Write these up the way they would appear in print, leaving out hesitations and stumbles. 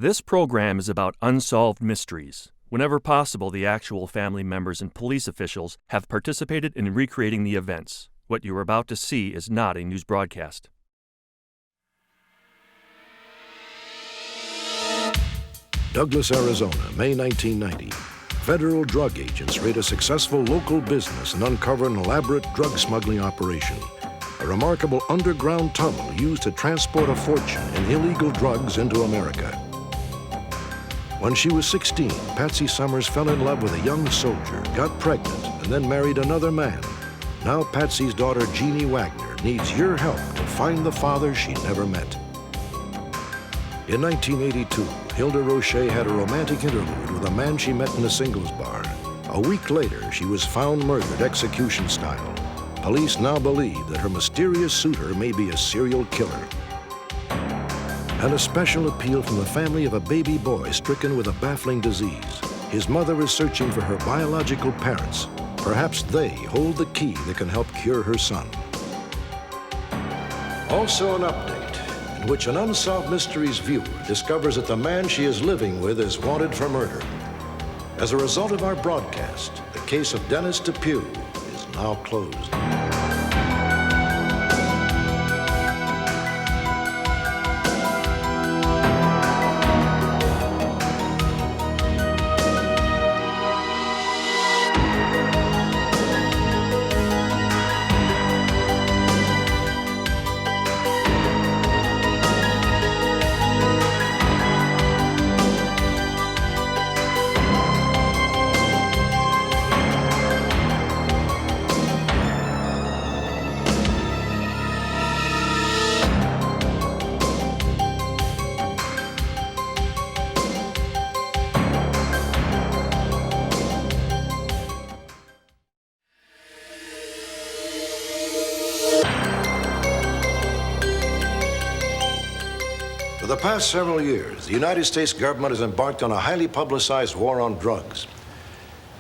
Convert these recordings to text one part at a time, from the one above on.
This program is about unsolved mysteries. Whenever possible, the actual family members and police officials have participated in recreating the events. What you are about to see is not a news broadcast. Douglas, Arizona, May 1990. Federal drug agents raid a successful local business and uncover an elaborate drug smuggling operation. A remarkable underground tunnel used to transport a fortune in illegal drugs into America. When she was 16, Patsy Summers fell in love with a young soldier, got pregnant, and then married another man. Now Patsy's daughter, JEANNIE Wagner, needs your help to find the father she never met. In 1982, Hilda Roche had a romantic interlude with a man she met in a singles bar. A week later, she was found murdered execution style. Police now believe that her mysterious suitor may be a serial killer. And a special appeal from the family of a baby boy stricken with a baffling disease. His mother is searching for her biological parents. Perhaps they hold the key that can help cure her son. Also an update in which an Unsolved Mysteries viewer discovers that the man she is living with is wanted for murder. As a result of our broadcast, the case of Dennis Depew is now closed. For the past several years, the United States government has embarked on a highly publicized war on drugs.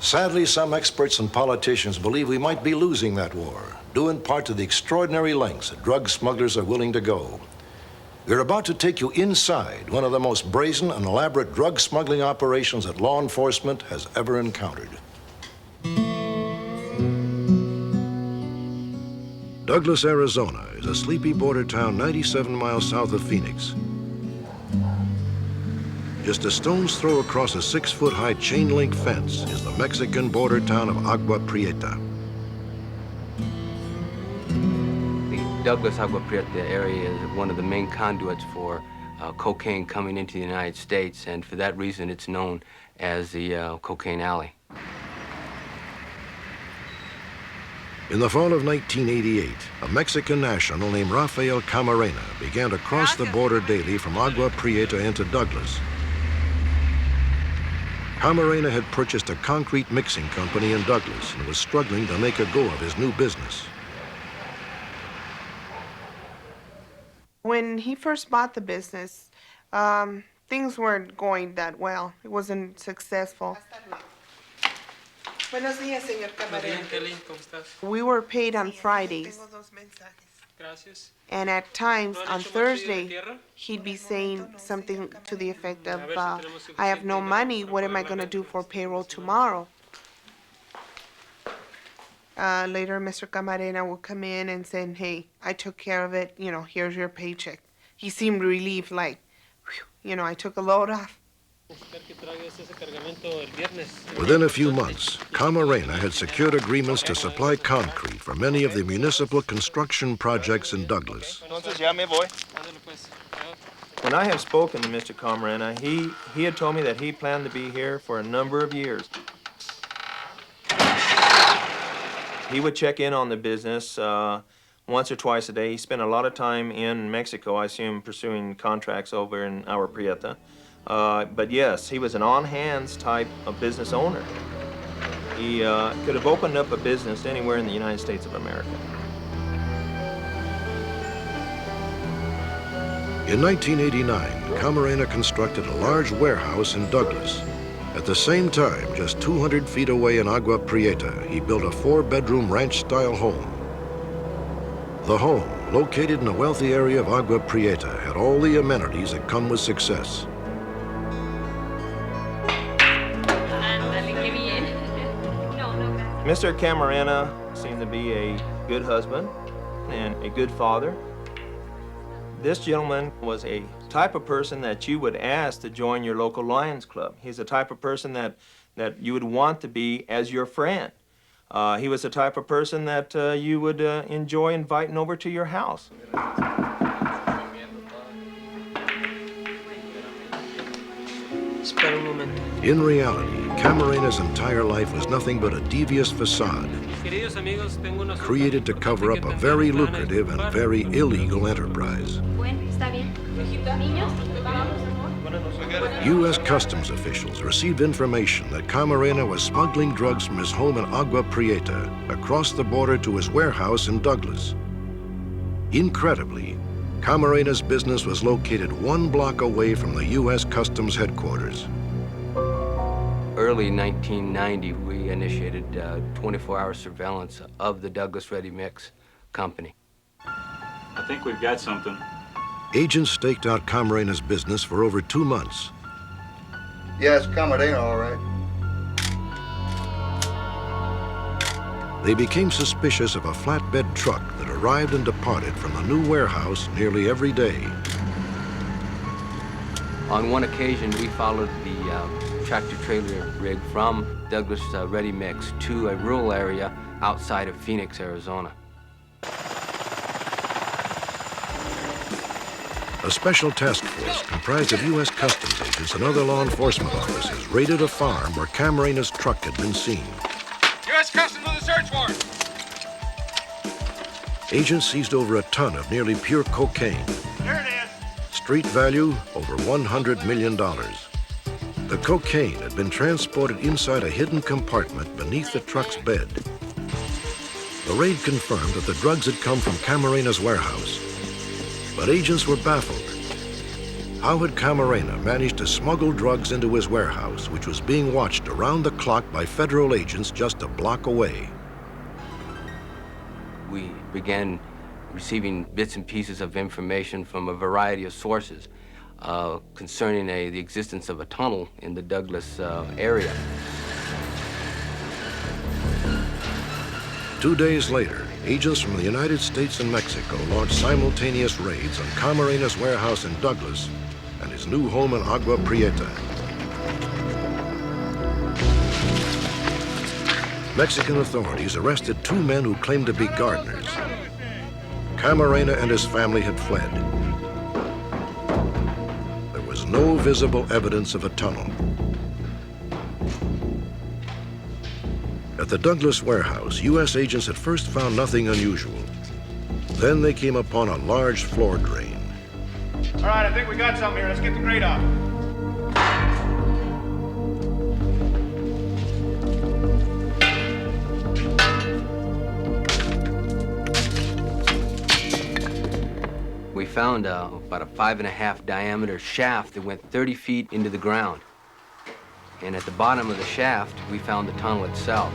Sadly, some experts and politicians believe we might be losing that war, due in part to the extraordinary lengths that drug smugglers are willing to go. We're about to take you inside one of the most brazen and elaborate drug smuggling operations that law enforcement has ever encountered. Douglas, Arizona is a sleepy border town 97 miles south of Phoenix. Just a stone's throw across a 6-foot-high chain-link fence is the Mexican border town of Agua Prieta. The Douglas Agua Prieta area is one of the main conduits for cocaine coming into the United States, and for that reason it's known as the Cocaine Alley. In the fall of 1988, a Mexican national named Rafael Camarena began to cross the border daily from Agua Prieta into Douglas. Camarena had purchased a concrete mixing company in Douglas and was struggling to make a go of his new business. When he first bought the business, things weren't going that well. It wasn't successful. Buenos días, señor Camarena. We were paid on Fridays. And at times on Thursday, he'd be saying something to the effect of, I have no money, what am I going to do for payroll tomorrow? Later, Mr. Camarena would come in and say, hey, I took care of it, you know, here's your paycheck. He seemed relieved, like, whew, you know, I took a load off. Within a few months, Camarena had secured agreements to supply concrete for many of the municipal construction projects in Douglas. When I have spoken to Mr. Camarena, he had told me that he planned to be here for a number of years. He would check in on the business once or twice a day. He spent a lot of time in Mexico, I assume, pursuing contracts over in Agua Prieta. But yes, he was an on-hands type of business owner. He could have opened up a business anywhere in the United States of America. In 1989, Camarena constructed a large warehouse in Douglas. At the same time, just 200 feet away in Agua Prieta, he built a 4-bedroom ranch-style home. The home, located in a wealthy area of Agua Prieta, had all the amenities that come with success. Mr. Camarena seemed to be a good husband and a good father. This gentleman was a type of person that you would ask to join your local Lions Club. He's the type of person that you would want to be as your friend. He was the type of person that you would enjoy inviting over to your house. In reality, Camarena's entire life was nothing but a devious facade, created to cover up a very lucrative and very illegal enterprise. U.S. Customs officials received information that Camarena was smuggling drugs from his home in Agua Prieta across the border to his warehouse in Douglas. Incredibly, Camarena's business was located 1 block away from the U.S. Customs headquarters. Early 1990, we initiated 24-hour surveillance of the Douglas Ready Mix Company. I think we've got something. Agents staked out Camarena's business for over 2 months. Yeah, it's Camarena, all right. They became suspicious of a flatbed truck that arrived and departed from the new warehouse nearly every day. On one occasion, we followed the tractor-trailer rig from Douglas Ready Mix to a rural area outside of Phoenix, Arizona. A special task force comprised of U.S. Customs agents and other law enforcement officers raided a farm where Camarena's truck had been seen. U.S. Customs with a search warrant. Agents seized over a ton of nearly pure cocaine. Here it is. Street value, over $100 million. The cocaine had been transported inside a hidden compartment beneath the truck's bed. The raid confirmed that the drugs had come from Camarena's warehouse. But agents were baffled. How had Camarena managed to smuggle drugs into his warehouse, which was being watched around the clock by federal agents just a block away? We began receiving bits and pieces of information from a variety of sources concerning the existence of a tunnel in the Douglas area. 2 days later, agents from the United States and Mexico launched simultaneous raids on Camarena's warehouse in Douglas and his new home in Agua Prieta. Mexican authorities arrested 2 men who claimed to be gardeners. Camarena and his family had fled. There was no visible evidence of a tunnel. At the Douglas warehouse, U.S. agents had first found nothing unusual. Then they came upon a large floor drain. All right, I think we got something here. Let's get the grate off. We found about a 5.5 diameter shaft that went 30 feet into the ground. And at the bottom of the shaft, we found the tunnel itself.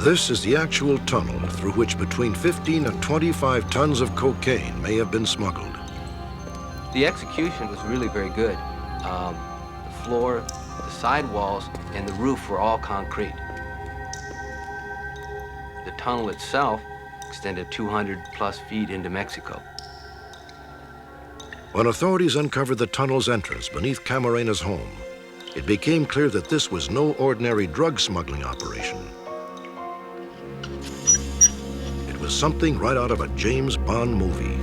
This is the actual tunnel through which between 15 and 25 tons of cocaine may have been smuggled. The execution was really very good. The floor, the sidewalls, and the roof were all concrete. The tunnel itself extended 200+ feet into Mexico. When authorities uncovered the tunnel's entrance beneath Camarena's home, it became clear that this was no ordinary drug smuggling operation. It was something right out of a James Bond movie.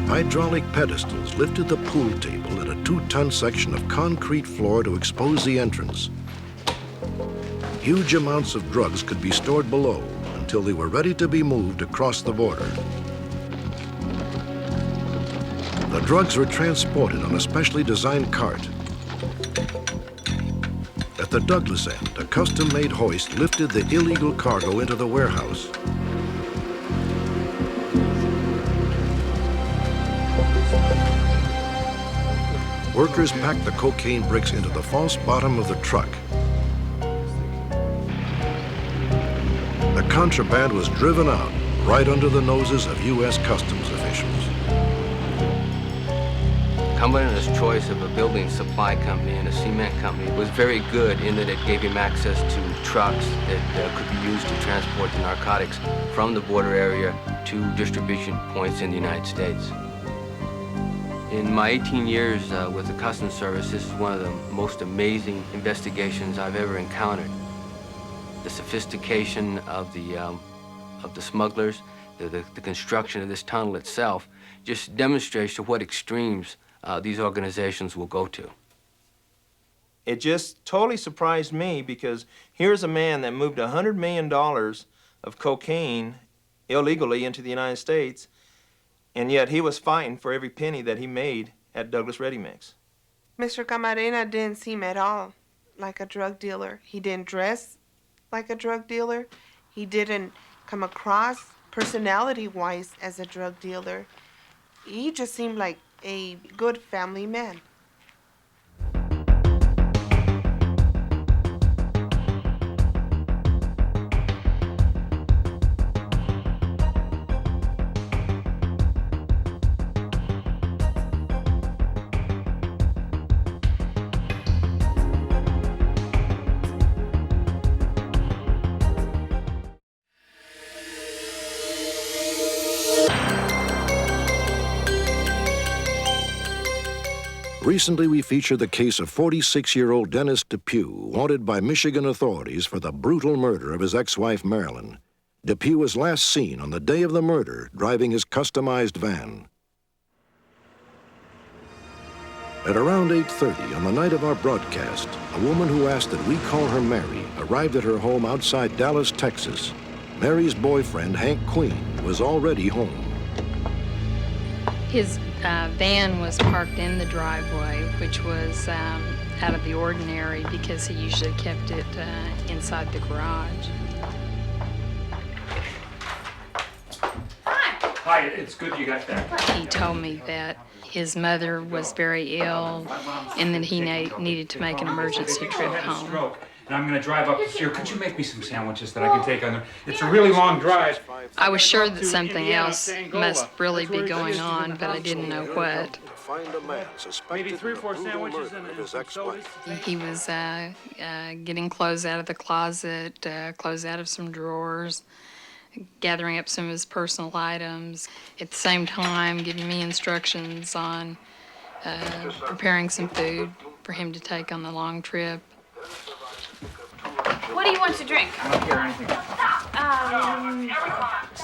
Hydraulic pedestals lifted the pool table at a 2-ton section of concrete floor to expose the entrance. Huge amounts of drugs could be stored below until they were ready to be moved across the border. The drugs were transported on a specially designed cart. At the Douglas end, a custom-made hoist lifted the illegal cargo into the warehouse. Workers packed the cocaine bricks into the false bottom of the truck. contraband was driven out right under the noses of U.S. Customs officials. Cumberland's choice of a building supply company and a cement company was very good in that it gave him access to trucks that could be used to transport the narcotics from the border area to distribution points in the United States. In my 18 years with the Customs Service, this is one of the most amazing investigations I've ever encountered. The sophistication of the smugglers, the construction of this tunnel itself, just demonstrates to what extremes these organizations will go to. It just totally surprised me because here's a man that moved $100 million of cocaine illegally into the United States, and yet he was fighting for every penny that he made at Douglas Ready Mix. Mr. Camarena didn't seem at all like a drug dealer. He didn't dress like a drug dealer. He didn't come across personality-wise as a drug dealer. He just seemed like a good family man. Recently, we featured the case of 46-year-old Dennis Depew, wanted by Michigan authorities for the brutal murder of his ex-wife, Marilyn. Depew was last seen on the day of the murder, driving his customized van. At around 8:30 on the night of our broadcast, a woman who asked that we call her Mary arrived at her home outside Dallas, Texas. Mary's boyfriend, Hank Queen, was already home. His van was parked in the driveway, which was out of the ordinary because he usually kept it inside the garage. Hi, it's good you got back. He told me that his mother was very ill and that he needed to make an emergency trip home. And I'm going to drive up here. Could you make me some sandwiches that I can take on there? It's a really long drive. I was sure that something else must really be going on, but I didn't know what. Maybe 3 or 4 sandwiches and his ex-wife. He was getting clothes out of the closet, clothes out of some drawers, gathering up some of his personal items. At the same time, giving me instructions on preparing some food for him to take on the long trip. What do you want to drink? I don't care anything.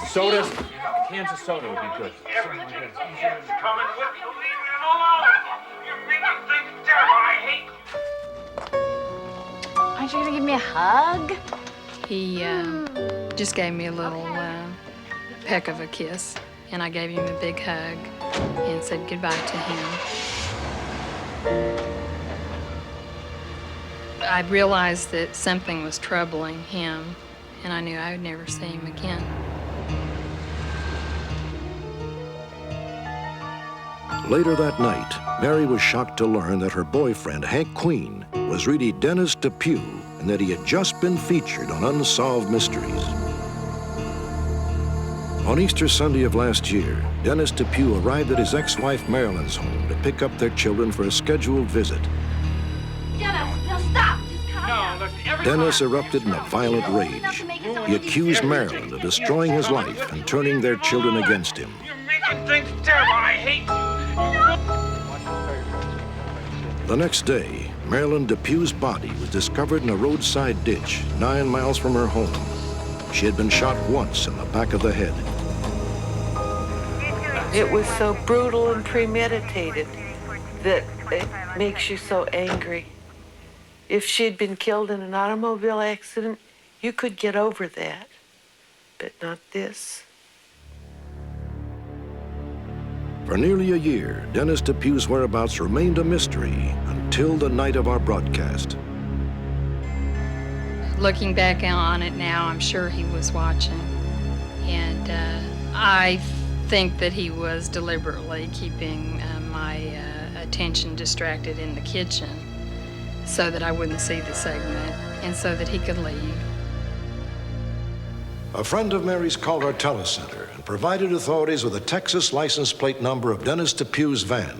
Sodas, cans of soda would be good. Everything is coming with you. Leave me alone. You're making things terrible. I hate you. Aren't you gonna give me a hug? He just gave me a little peck of a kiss, and I gave him a big hug and said goodbye to him. I realized that something was troubling him, and I knew I would never see him again. Later that night, Mary was shocked to learn that her boyfriend, Hank Queen, was really Dennis Depew, and that he had just been featured on Unsolved Mysteries. On Easter Sunday of last year, Dennis Depew arrived at his ex-wife Marilyn's home to pick up their children for a scheduled visit. Dennis erupted in a violent rage. He accused Marilyn of destroying his life and turning their children against him. You're making things terrible. I hate you. The next day, Marilyn Depew's body was discovered in a roadside ditch 9 miles from her home. She had been shot once in the back of the head. It was so brutal and premeditated that it makes you so angry. If she'd been killed in an automobile accident, you could get over that, but not this. For nearly a year, Dennis Depew's whereabouts remained a mystery until the night of our broadcast. Looking back on it now, I'm sure he was watching, and I think that he was deliberately keeping my attention distracted in the kitchen so that I wouldn't see the segment and so that he could leave. A friend of Mary's called our telecenter and provided authorities with a Texas license plate number of Dennis Depues' van.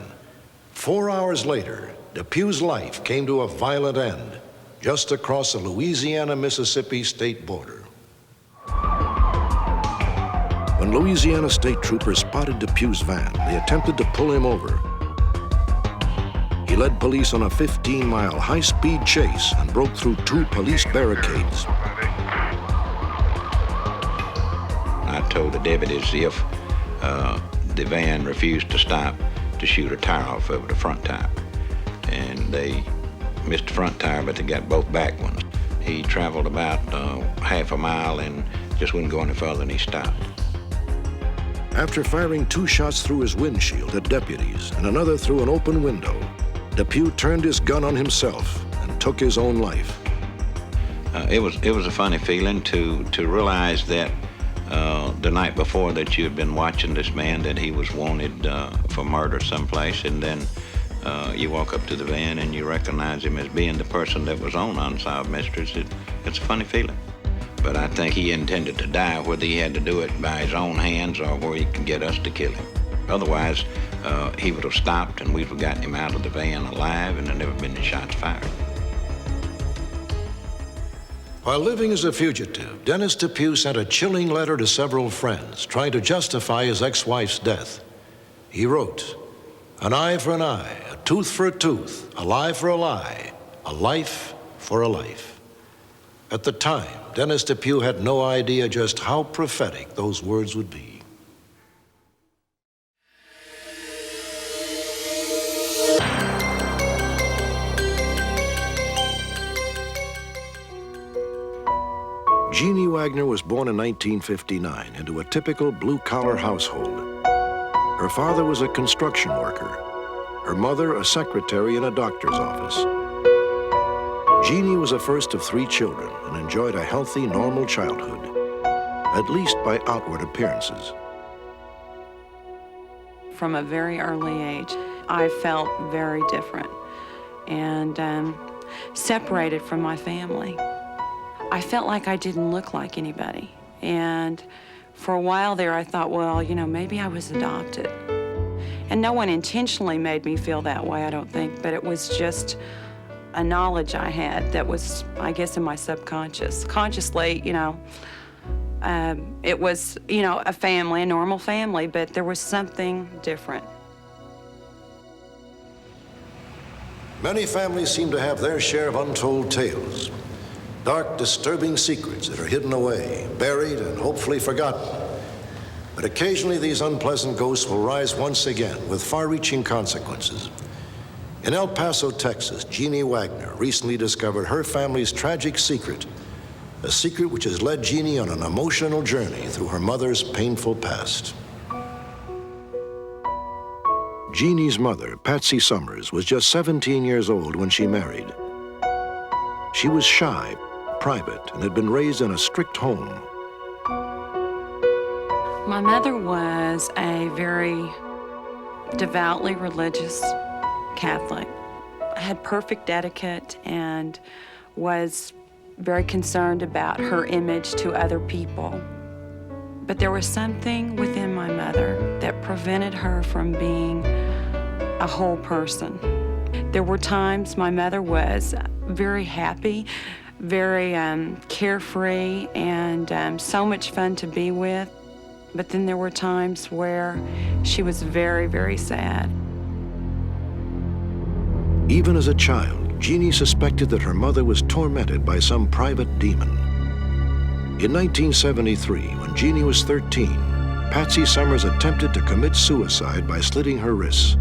4 hours later, Depues' life came to a violent end just across the Louisiana-Mississippi state border. When Louisiana state troopers spotted Depues' van, they attempted to pull him over. He led police on a 15-mile high-speed chase and broke through 2 police barricades. I told the deputies if the van refused to stop, to shoot a tire off of it, the front tire. And they missed the front tire, but they got both back ones. He traveled about half a mile and just wouldn't go any further, and he stopped. After firing 2 shots through his windshield at deputies and another through an open window, Depew turned his gun on himself and took his own life. It was a funny feeling to realize that the night before that you had been watching this man, that he was wanted for murder someplace, and then you walk up to the van and you recognize him as being the person that was on Unsolved Mysteries. It's a funny feeling. But I think he intended to die, whether he had to do it by his own hands or where he could get us to kill him. Otherwise, he would have stopped and we'd have gotten him out of the van alive, and there'd never been any shots fired. While living as a fugitive, Dennis Depew sent a chilling letter to several friends trying to justify his ex-wife's death. He wrote, "An eye for an eye, a tooth for a tooth, a lie for a lie, a life for a life." At the time, Dennis Depew had no idea just how prophetic those words would be. Jeannie Wagner was born in 1959 into a typical blue-collar household. Her father was a construction worker, her mother a secretary in a doctor's office. Jeannie was the first of 3 children and enjoyed a healthy, normal childhood, at least by outward appearances. From a very early age, I felt very different and separated from my family. I felt like I didn't look like anybody. And for a while there, I thought, well, you know, maybe I was adopted. And no one intentionally made me feel that way, I don't think, but it was just a knowledge I had that was, I guess, in my subconscious. Consciously, you know, it was, you know, a family, a normal family, but there was something different. Many families seem to have their share of untold tales. Dark, disturbing secrets that are hidden away, buried, and hopefully forgotten. But occasionally these unpleasant ghosts will rise once again with far-reaching consequences. In El Paso, Texas, Jeannie Wagner recently discovered her family's tragic secret, a secret which has led Jeannie on an emotional journey through her mother's painful past. Jeannie's mother, Patsy Summers, was just 17 years old when she married. She was shy, private, and had been raised in a strict home. My mother was a very devoutly religious Catholic, had perfect etiquette, and was very concerned about her image to other people. But there was something within my mother that prevented her from being a whole person. There were times my mother was very happy, very carefree, and so much fun to be with. But then there were times where she was very, very sad. Even as a child, Jeannie suspected that her mother was tormented by some private demon. In 1973, when Jeannie was 13, Patsy Summers attempted to commit suicide by slitting her wrists.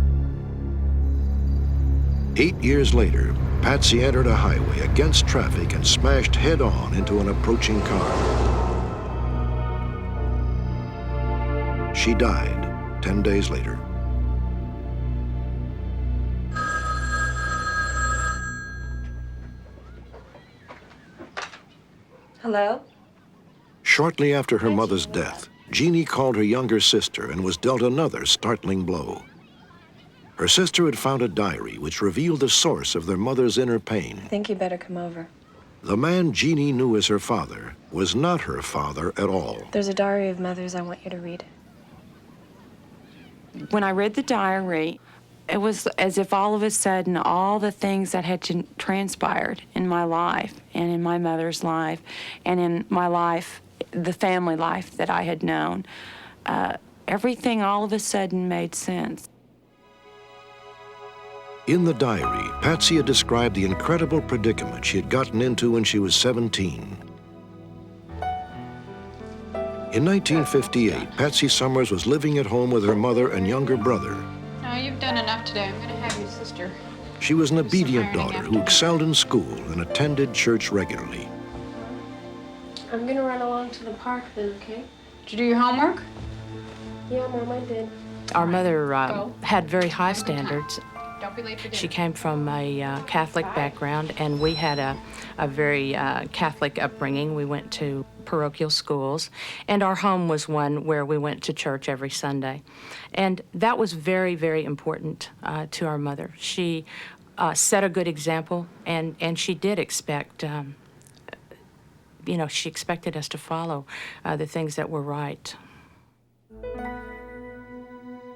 8 years later, Patsy entered a highway against traffic and smashed head-on into an approaching car. She died 10 days later. Hello? Shortly after her mother's death, Jeannie called her younger sister and was dealt another startling blow. Her sister had found a diary which revealed the source of their mother's inner pain. I think you better come over. The man Jeannie knew as her father was not her father at all. There's a diary of Mother's I want you to read. When I read the diary, it was as if all of a sudden all the things that had transpired in my life and in my mother's life and in my life, the family life that I had known, everything all of a sudden made sense. In the diary, Patsy had described the incredible predicament she had gotten into when she was 17. In 1958, Patsy Summers was living at home with her mother and younger brother. No, you've done enough today. I'm gonna have your sister. She was an obedient daughter who excelled in school and attended church regularly. I'm gonna run along to the park then, okay? Did you do your homework? Yeah, Mom, I did. Our mother had very high standards. Don't be late for dinner. She came from a Catholic background, and we had a very Catholic upbringing. We went to parochial schools, and our home was one where we went to church every Sunday. And that was very, very important to our mother. She set a good example, and she did expect, she expected us to follow the things that were right.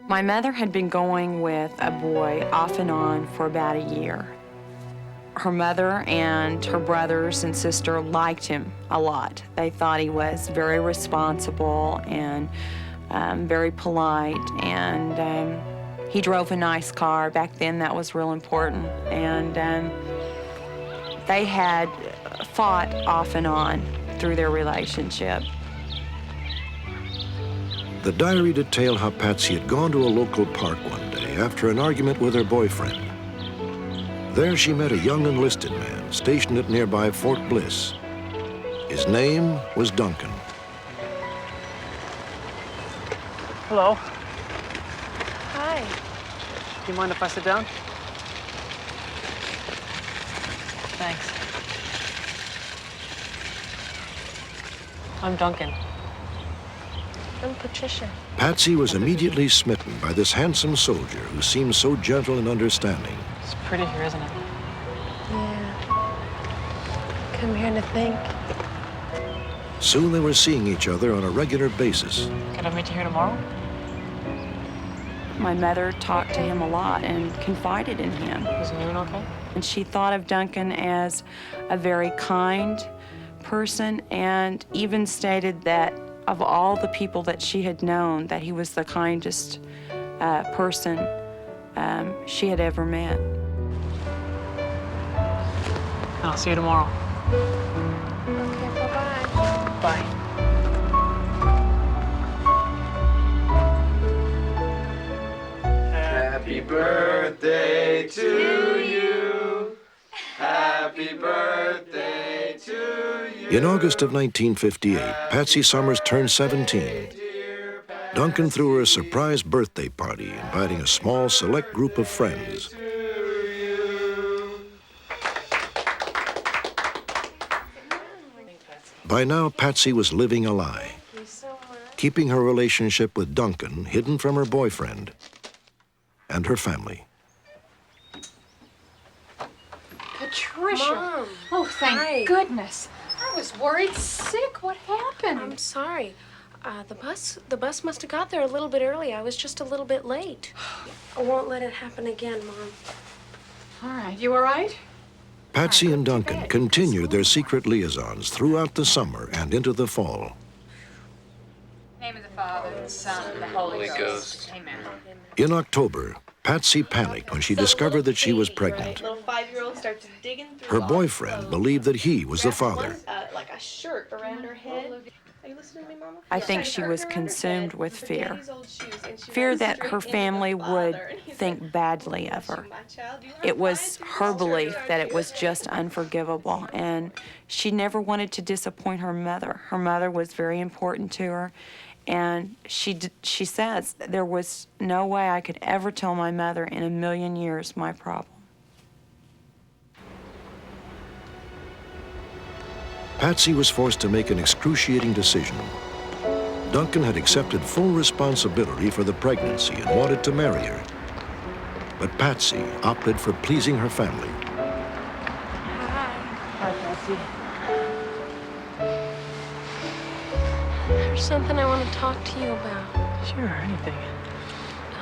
My mother had been going with a boy off and on for about a year. Her mother and her brothers and sister liked him a lot. They thought he was very responsible and very polite, and he drove a nice car. Back then, that was real important. And they had fought off and on through their relationship. The diary detailed how Patsy had gone to a local park one day after an argument with her boyfriend. There she met a young enlisted man stationed at nearby Fort Bliss. His name was Duncan. Hello. Hi. Do you mind if I sit down? Thanks. I'm Duncan. I'm Patricia. Patsy was immediately smitten by this handsome soldier who seemed so gentle and understanding. It's pretty here, isn't it? Yeah. Come here to think. Soon they were seeing each other on a regular basis. Could I meet you here tomorrow? My mother talked to him a lot and confided in him. Is he doing okay? And she thought of Duncan as a very kind person, and even stated that of all the people that she had known, that he was the kindest person she had ever met. I'll see you tomorrow. Okay, bye-bye. Bye. Happy birthday to you. Happy birthday to you. In August of 1958, Patsy Summers turned 17. Duncan threw her a surprise birthday party, inviting a small, select group of friends. By now, Patsy was living a lie, keeping her relationship with Duncan hidden from her boyfriend and her family. Patricia. Mom. Oh, thank Hi. goodness. I was worried sick. What happened? I'm sorry. The bus must have got there a little bit early. I was just a little bit late. I won't let it happen again, Mom. All right. You all right? Patsy and Duncan continued their secret liaisons throughout the summer and into the fall. In the name of the Father, the Son, and the Holy Ghost. Amen. In October, Patsy panicked when she discovered that she was pregnant. Little 5-year-old starts digging through Her boyfriend believed that he was the father. like a shirt around her head. Are you listening to me, Mama? I think she was consumed with fear. Fear that her family would think badly of her. It was her belief that it was just unforgivable, and she never wanted to disappoint her mother. Her mother was very important to her, and she says, there was no way I could ever tell my mother in a million years my problem. Patsy was forced to make an excruciating decision. Duncan had accepted full responsibility for the pregnancy and wanted to marry her. But Patsy opted for pleasing her family. Patsy. There's something I want to talk to you about. Sure, anything.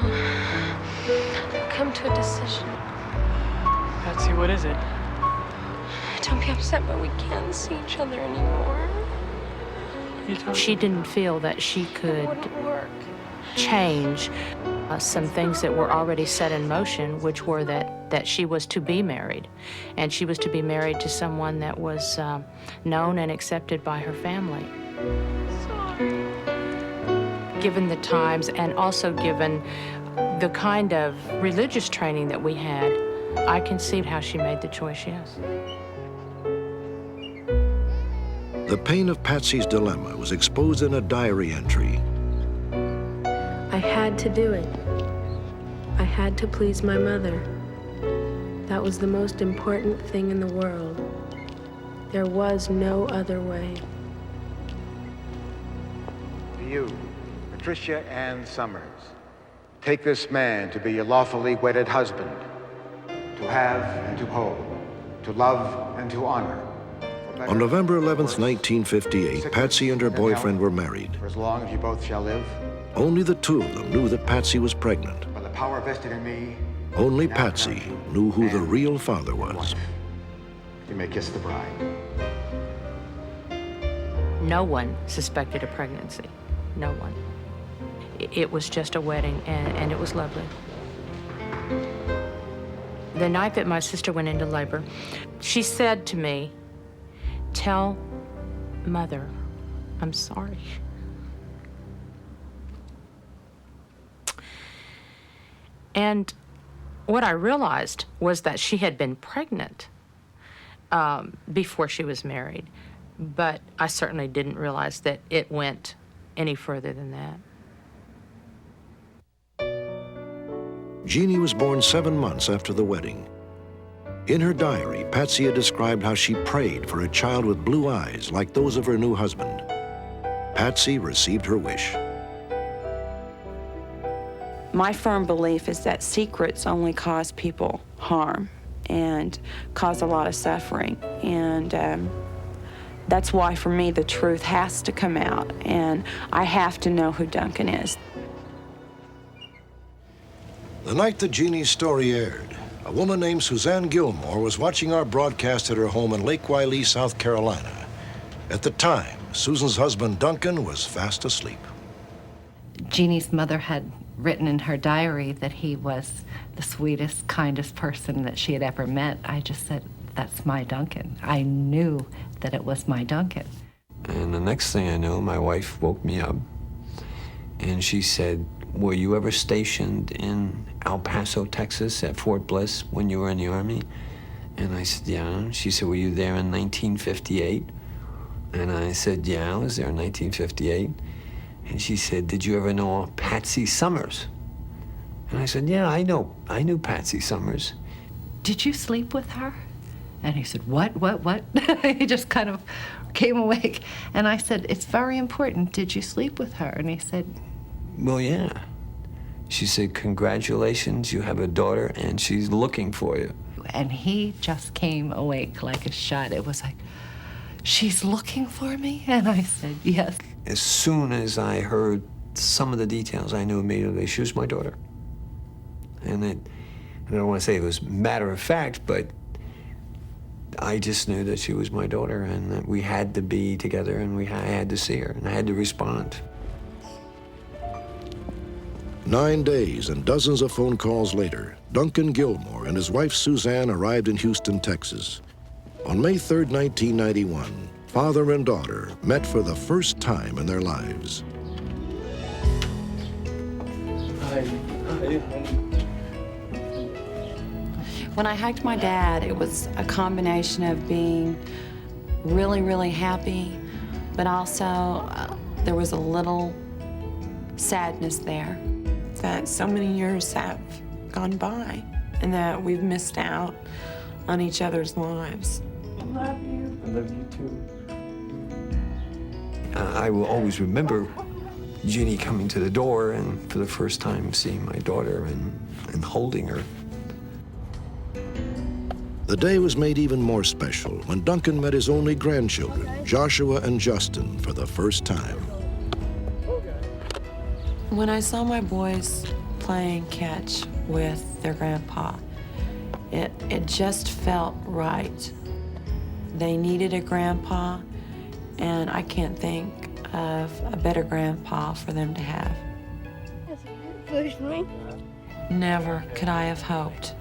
I've come to a decision. Patsy, what is it? Don't be upset, but we can't see each other anymore. She didn't feel that she It could wouldn't work. change some things that were already set in motion, which were that she was to be married. And she was to be married to someone that was known and accepted by her family. Sorry. Given the times and also given the kind of religious training that we had, I can see how she made the choice, yes. The pain of Patsy's dilemma was exposed in a diary entry. I had to do it. I had to please my mother. That was the most important thing in the world. There was no other way. To you, Patricia Ann Summers, take this man to be your lawfully wedded husband, to have and to hold, to love and to honor. On November 11th, 1958, Patsy and her boyfriend were married. For as long as you both shall live. Only the two of them knew that Patsy was pregnant. By the power vested in me. Only Patsy knew who the real father was. You may kiss the bride. No one suspected a pregnancy. No one. It was just a wedding, and it was lovely. The night that my sister went into labor, she said to me, "Tell Mother I'm sorry." And what I realized was that she had been pregnant before she was married, but I certainly didn't realize that it went any further than that. Jeannie was born 7 months after the wedding. In her diary, Patsy had described how she prayed for a child with blue eyes like those of her new husband. Patsy received her wish. My firm belief is that secrets only cause people harm and cause a lot of suffering. And that's why, for me, the truth has to come out, and I have to know who Duncan is. The night that Jeannie's story aired, a woman named Suzanne Gilmore was watching our broadcast at her home in Lake Wylie, South Carolina. At the time, Susan's husband, Duncan, was fast asleep. Jeannie's mother had written in her diary that he was the sweetest, kindest person that she had ever met. I just said, that's my Duncan. I knew that it was my Duncan. And the next thing I know, my wife woke me up and she said, "Were you ever stationed in El Paso, Texas at Fort Bliss when you were in the Army?" And I said, "Yeah." She said, "Were you there in 1958? And I said, "Yeah, I was there in 1958. And she said, "Did you ever know Patsy Summers?" And I said, "Yeah, I knew Patsy Summers." Did you sleep with her? And he said, what? He just kind of came awake. And I said, "It's very important. Did you sleep with her?" And he said, "Well, yeah." She said, "Congratulations, you have a daughter and she's looking for you." and he just came awake like a shot. It was like, "She's looking for me?" And I said, "Yes." As soon as I heard some of the details, I knew immediately she was my daughter. And I don't want to say it was matter of fact, but I just knew that she was my daughter and that we had to be together and I had to see her and I had to respond. 9 days and dozens of phone calls later, Duncan Gilmore and his wife Suzanne arrived in Houston, Texas. On May 3rd, 1991, father and daughter met for the first time in their lives. When I hugged my dad, it was a combination of being really, really happy, but also there was a little sadness there that so many years have gone by and that we've missed out on each other's lives. I love you. I love you too. I will always remember Jeannie coming to the door and for the first time seeing my daughter and holding her. The The day was made even more special when Duncan met his only grandchildren, Joshua and Justin, for the first time. When I saw my boys playing catch with their grandpa, it just felt right. They needed a grandpa, and I can't think of a better grandpa for them to have. Push me. Never could I have hoped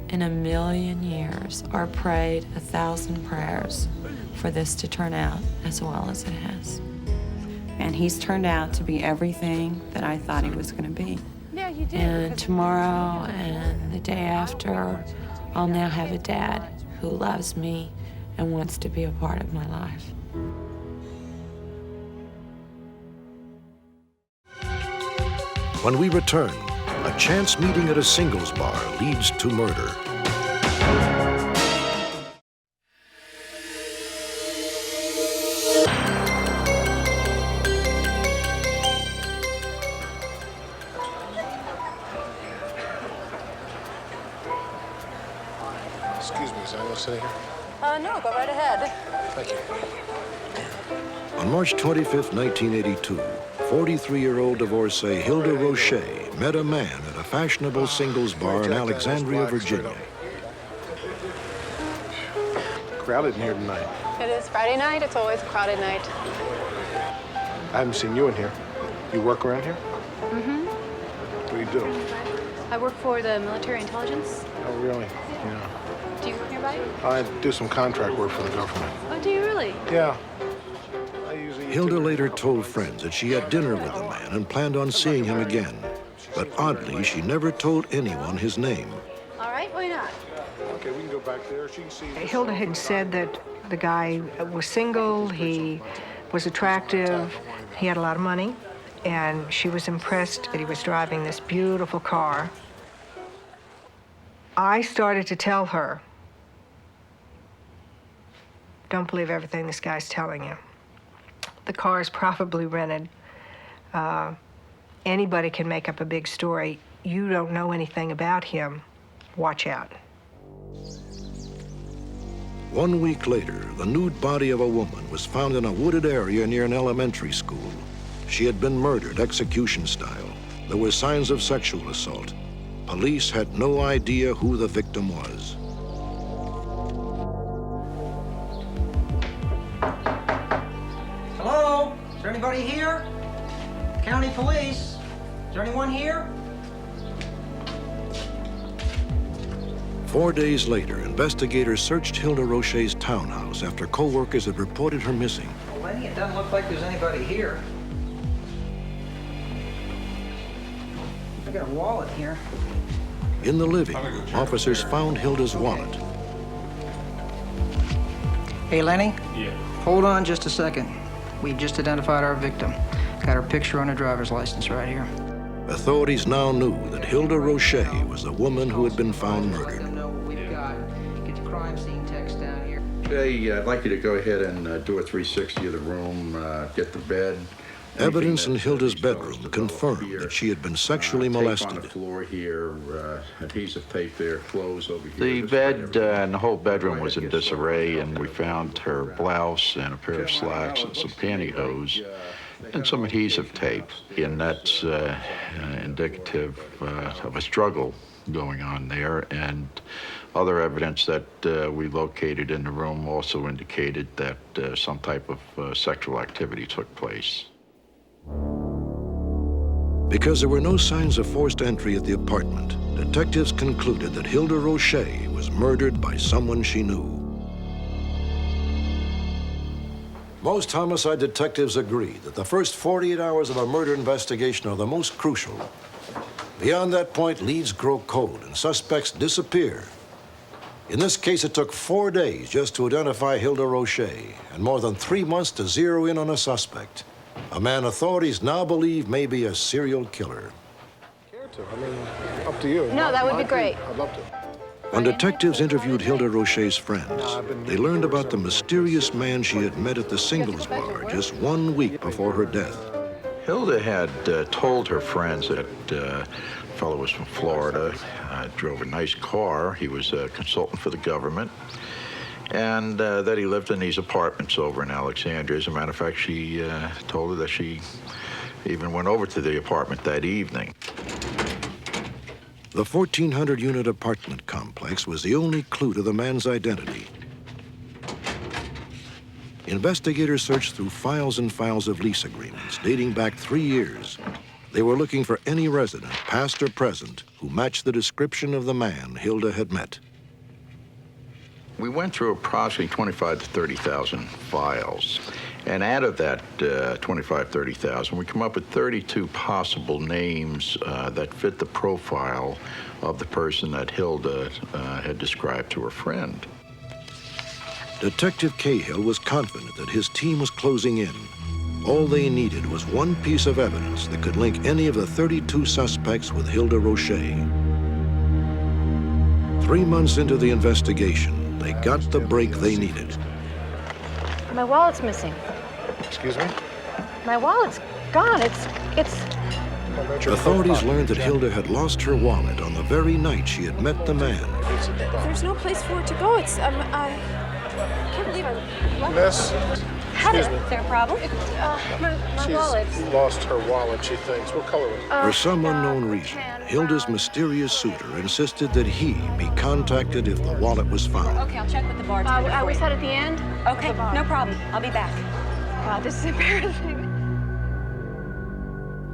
in a million years or prayed 1,000 prayers for this to turn out as well as it has. And he's turned out to be everything that I thought he was going to be. Yeah, you did. And tomorrow and the day after, I'll now have a dad who loves me and wants to be a part of my life. When we return, a chance meeting at a singles bar leads to murder. Excuse me, is anyone sitting here? No, go right ahead. Thank you. On March 25, 1982, 43-year-old divorcee Hilda Roche met a man at a fashionable singles bar in Alexandria, Virginia. Crowded in here tonight. It is Friday night. It's always a crowded night. I haven't seen you in here. You work around here? Mm-hmm. What do you do? I work for the military intelligence. Oh, really? Yeah. Do you work nearby? I do some contract work for the government. Oh, do you really? Yeah. Hilda later told friends that she had dinner with the man and planned on seeing him again. But oddly, she never told anyone his name. All right, why not? Okay, we can go back there. She can see. Hilda had said that the guy was single, he was attractive, he had a lot of money, and she was impressed that he was driving this beautiful car. I started to tell her, don't believe everything this guy's telling you. The car is probably rented. Anybody can make up a big story. You don't know anything about him. Watch out. 1 week later, the nude body of a woman was found in a wooded area near an elementary school. She had been murdered execution style. There were signs of sexual assault. Police had no idea who the victim was. Hello? Is there anybody here? County Police? Is there anyone here? 4 days later, investigators searched Hilda Roche's townhouse after co-workers had reported her missing. Well, Lenny, it doesn't look like there's anybody here. I got a wallet here. In the living room, officers found Hilda's wallet. Hey, Lenny? Yeah. Hold on just a second. We just identified our victim. Got her picture on her driver's license right here. Authorities now knew that Hilda Roche was the woman who had been found murdered. Get the crime scene text down here. Hey, I'd like you to go ahead and do a 360 of the room, get the bed. Evidence in Hilda's bedroom confirmed that she had been sexually molested. Tape on the floor here, adhesive tape there, clothes over here. The bed and the whole bedroom was in disarray, and we found her blouse and a pair of slacks and some pantyhose and some adhesive tape. And that's indicative of a struggle going on there. And other evidence that we located in the room also indicated that some type of sexual activity took place. Because there were no signs of forced entry at the apartment, detectives concluded that Hilda Roche was murdered by someone she knew. Most homicide detectives agree that the first 48 hours of a murder investigation are the most crucial. Beyond that point, leads grow cold and suspects disappear. In this case, it took 4 days just to identify Hilda Roche and more than 3 months to zero in on a suspect. A man authorities now believe may be a serial killer. I mean, up to you. No, that would be great. I'd love to. When detectives interviewed Hilda Roche's friends, they learned about the mysterious man she had met at the singles bar just 1 week before her death. Hilda had told her friends that the fellow was from Florida, drove a nice car. He was a consultant for the government, and that he lived in these apartments over in Alexandria. As a matter of fact, she told her that she even went over to the apartment that evening. The 1,400-unit apartment complex was the only clue to the man's identity. Investigators searched through files and files of lease agreements dating back 3 years. They were looking for any resident, past or present, who matched the description of the man Hilda had met. We went through approximately 25 to 30,000 files. And out of that 25, 30,000, we come up with 32 possible names that fit the profile of the person that Hilda had described to her friend. Detective Cahill was confident that his team was closing in. All they needed was one piece of evidence that could link any of the 32 suspects with Hilda Roche. 3 months into the investigation, they got the break they needed. My wallet's missing. Excuse me? My wallet's gone. It's... Authorities learned that Hilda had lost her wallet on the very night she had met the man. There's no place for it to go. It's, I can't believe I left Miss? Excuse me. Is there a problem? My wallet. She's lost her wallet, she thinks. What color was it? For some unknown reason, Hilda's mysterious suitor insisted that he be contacted if the wallet was found. Okay, I'll check with the bartender. Are we set at the end? Okay, no problem. I'll be back. God, this is embarrassing.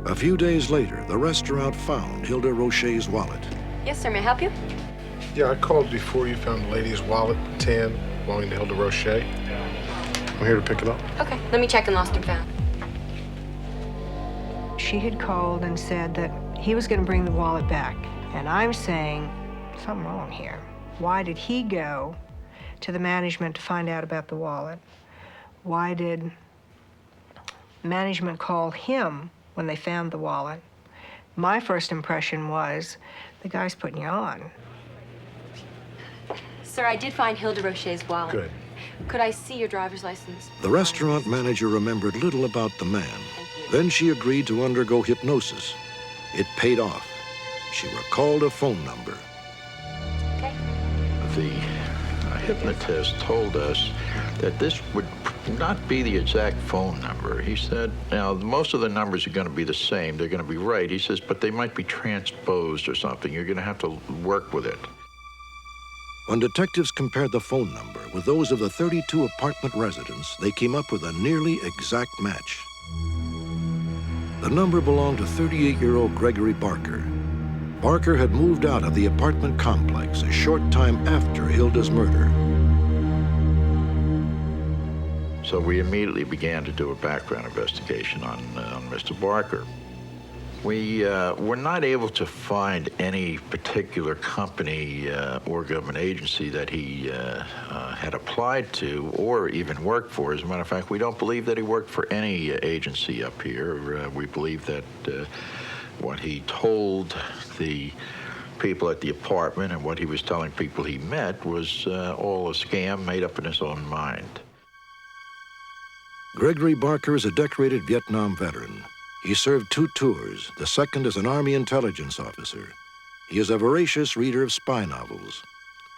A few days later, the restaurant found Hilda Roche's wallet. Yes, sir. May I help you? Yeah, I called before you found the lady's wallet, tan, belonging to Hilda Roche. I'm here to pick it up. Okay, let me check and lost and found. She had called and said that he was going to bring the wallet back. And I'm saying, something wrong here. Why did he go to the management to find out about the wallet? Why did management call him when they found the wallet? My first impression was, the guy's putting you on. Sir, I did find Hilda Roche's wallet. Good. Could I see your driver's license? The restaurant manager remembered little about the man. Then she agreed to undergo hypnosis. It paid off. She recalled a phone number. Okay. The hypnotist told us that this would not be the exact phone number. He said, now, most of the numbers are going to be the same. They're going to be right. He says, but they might be transposed or something. You're going to have to work with it. When detectives compared the phone number with those of the 32 apartment residents, they came up with a nearly exact match. The number belonged to 38-year-old Gregory Barker. Barker had moved out of the apartment complex a short time after Hilda's murder. So we immediately began to do a background investigation on Mr. Barker. We were not able to find any particular company or government agency that he had applied to or even worked for. As a matter of fact, we don't believe that he worked for any agency up here. We believe that what he told the people at the apartment and what he was telling people he met was all a scam made up in his own mind. Gregory Barker is a decorated Vietnam veteran. He served 2 tours, the second as an Army intelligence officer. He is a voracious reader of spy novels.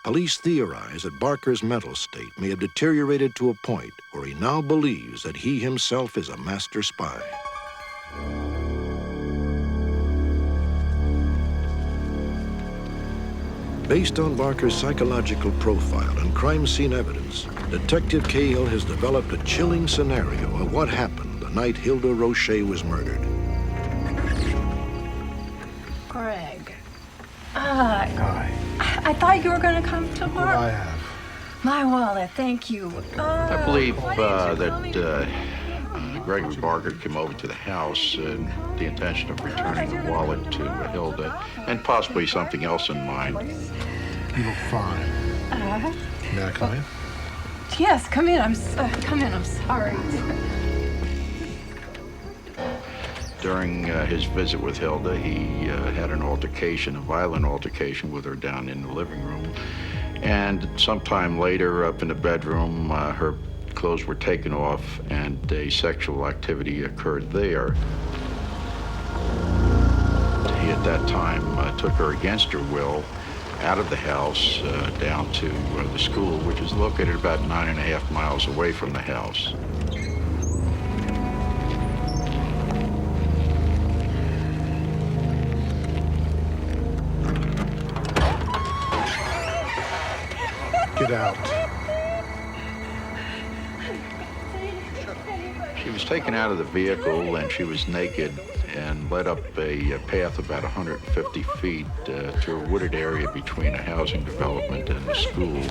Police theorize that Barker's mental state may have deteriorated to a point where he now believes that he himself is a master spy. Based on Barker's psychological profile and crime scene evidence, Detective Cahill has developed a chilling scenario of what happened the night Hilda Roche was murdered. Greg. Hi. I thought you were going to come tomorrow. What I have. My wallet, thank you. I believe that Gregory Barker came over to the house in the intention of returning the wallet to Hilda and possibly something else in mind. You look fine. May I come in? Yes, come in. I'm sorry. During his visit with Hilda, he had an altercation, a violent altercation with her down in the living room. And sometime later, up in the bedroom, her clothes were taken off and a sexual activity occurred there. at that time took her against her will out of the house down to the school, which is located about 9.5 miles away from the house. Get out. She was taken out of the vehicle and she was naked and led up a path about 150 feet to a wooded area between a housing development and the school.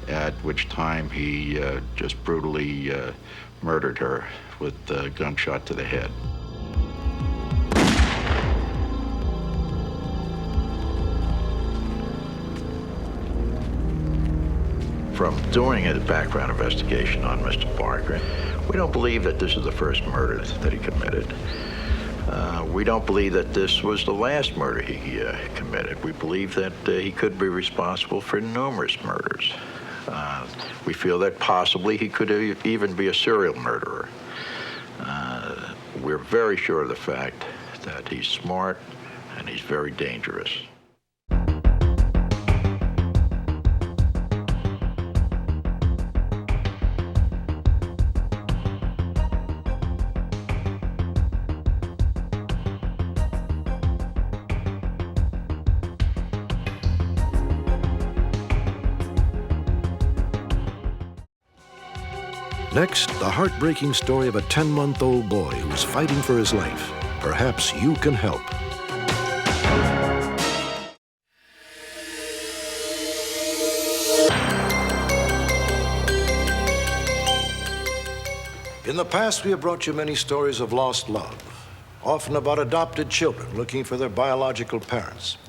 At which time he just brutally murdered her with a gunshot to the head. From doing a background investigation on Mr. Barker, we don't believe that this is the first murder that he committed. We don't believe that this was the last murder he committed. We believe that he could be responsible for numerous murders. We feel that possibly he could even be a serial murderer. We're very sure of the fact that he's smart and he's very dangerous. Next, the heartbreaking story of a 10-month-old boy who's fighting for his life. Perhaps you can help. In the past, we have brought you many stories of lost love, often about adopted children looking for their biological parents.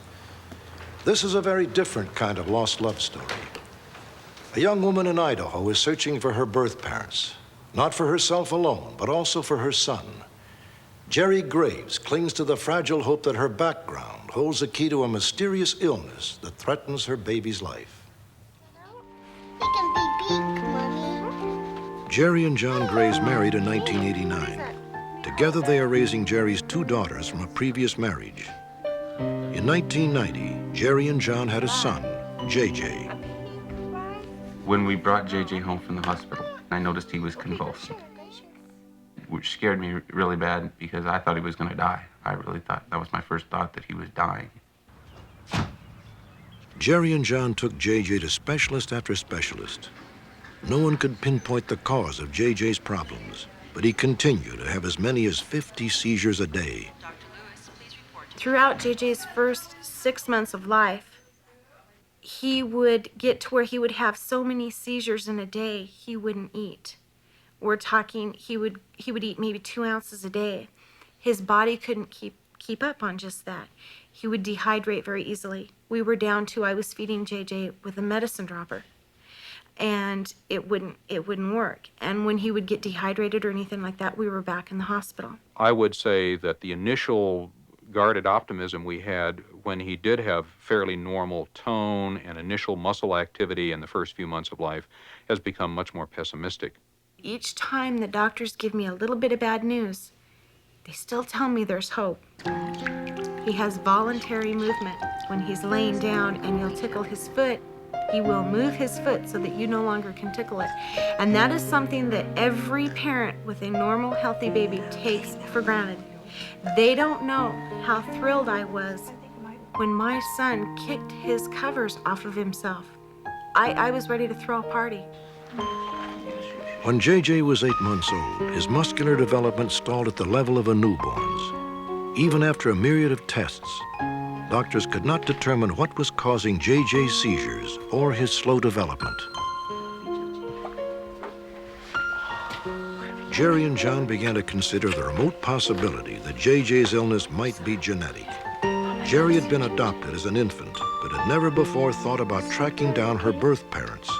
This is a very different kind of lost love story. A young woman in Idaho is searching for her birth parents, not for herself alone, but also for her son. Jerry Graves clings to the fragile hope that her background holds the key to a mysterious illness that threatens her baby's life. They can be big, Mommy. Jerry and John Graves married in 1989. Together, they are raising Jerry's 2 daughters from a previous marriage. In 1990, Jerry and John had a son, JJ. When we brought JJ home from the hospital, I noticed he was convulsing, which scared me really bad because I thought he was going to die. I really thought, that was my first thought, that he was dying. Jerry and John took JJ to specialist after specialist. No one could pinpoint the cause of JJ's problems, but he continued to have as many as 50 seizures a day. Throughout JJ's first 6 months of life, he would get to where he would have so many seizures in a day, he wouldn't eat. We're talking, he would eat maybe 2 ounces a day. His body couldn't keep up on just that. He would dehydrate very easily. We were down to, I was feeding JJ with a medicine dropper, and it wouldn't work. And when he would get dehydrated or anything like that, we were back in the hospital. I would say that the initial guarded optimism we had when he did have fairly normal tone and initial muscle activity in the first few months of life has become much more pessimistic. Each time the doctors give me a little bit of bad news, they still tell me there's hope. He has voluntary movement. When he's laying down and you'll tickle his foot, he will move his foot so that you no longer can tickle it. And that is something that every parent with a normal, healthy baby takes for granted. They don't know how thrilled I was when my son kicked his covers off of himself. I was ready to throw a party. When JJ was 8 months old, his muscular development stalled at the level of a newborn's. Even after a myriad of tests, doctors could not determine what was causing JJ's seizures or his slow development. Jerry and John began to consider the remote possibility that JJ's illness might be genetic. Jerry had been adopted as an infant, but had never before thought about tracking down her birth parents.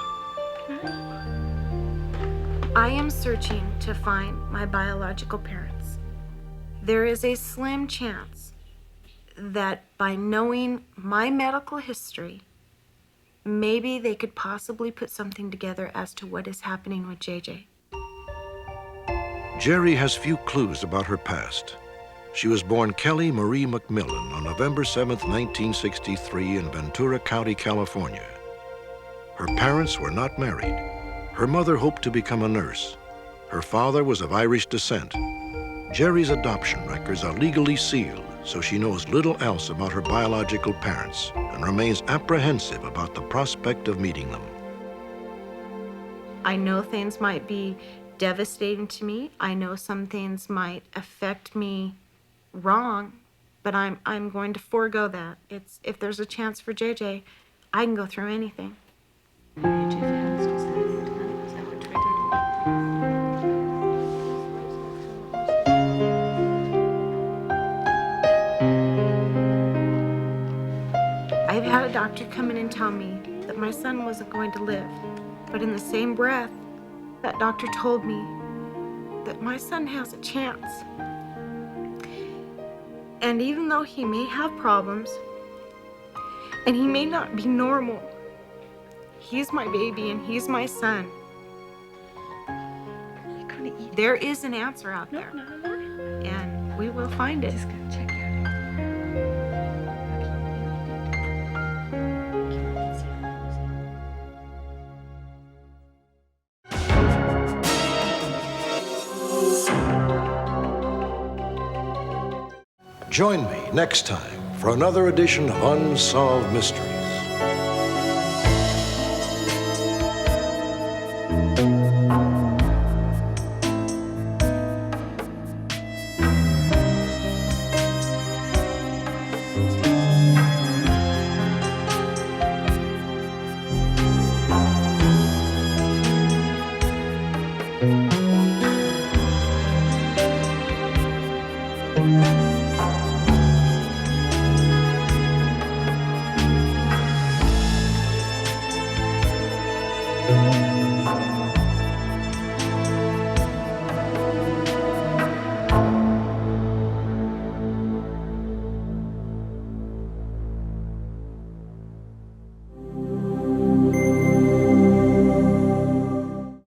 I am searching to find my biological parents. There is a slim chance that by knowing my medical history, maybe they could possibly put something together as to what is happening with JJ. Jerry has few clues about her past. She was born Kelly Marie McMillan on November 7, 1963 in Ventura County, California. Her parents were not married. Her mother hoped to become a nurse. Her father was of Irish descent. Jerry's adoption records are legally sealed, so she knows little else about her biological parents and remains apprehensive about the prospect of meeting them. I know things might be devastating to me. I know some things might affect me wrong, but I'm going to forego that. If there's a chance for JJ, I can go through anything. I've had a doctor come in and tell me that my son wasn't going to live, but in the same breath, that doctor told me that my son has a chance. And even though he may have problems, and he may not be normal, he's my baby and he's my son. There is an answer out there. And we will find it. Join me next time for another edition of Unsolved Mysteries.